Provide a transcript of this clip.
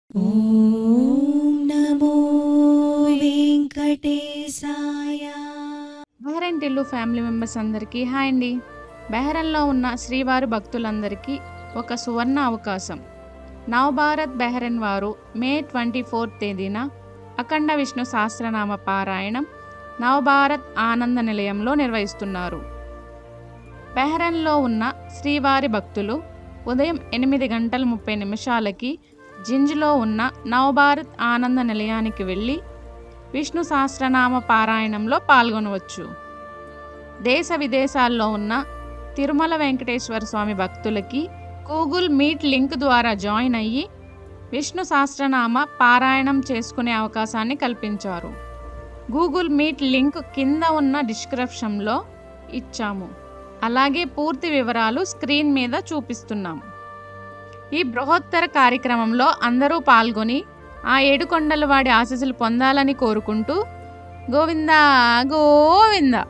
ఓం నమో వెంకటేశాయ. Bahrain Tillu family members అందరికీ hi అండి. బెహ్రెన్లో ఉన్న శ్రీవారి భక్తులందరికీ ఒక సువర్ణ అవకాశం. నవభారత్ బెహ్రెన్ వారు మే 24 తేదీన అఖండ విష్ణు సహస్రనామ పారాయణం నవభారత్ ఆనంద నిలయంలో నిర్వహిస్తున్నారు. బెహ్రెన్లో ఉన్న శ్రీవారి భక్తులు ఉదయం 8:30 జింజ్లో ఉన్న నవభారత్ ఆనంద నిలయానికి వెళ్ళి విష్ణు సహస్రనామ పారాయణంలో పాల్గొనవచ్చు. దేశ విదేశాల్లో ఉన్న తిరుమల వెంకటేశ్వర స్వామి భక్తులకి గూగుల్ మీట్ లింక్ ద్వారా జాయిన్ అయ్యి విష్ణు సహస్రనామ పారాయణం చేసుకునే అవకాశాన్ని కల్పించారు. గూగుల్ మీట్ లింక్ కింద ఉన్న డిస్క్రిప్షన్లో ఇచ్చాము. అలాగే పూర్తి వివరాలు స్క్రీన్ మీద చూపిస్తున్నాము. ఈ బృహత్తర కార్యక్రమంలో అందరూ పాల్గొని ఆ ఏడుకొండల వాడి ఆశీస్సులు పొందాలని కోరుకుంటూ గోవిందా గోవిందా.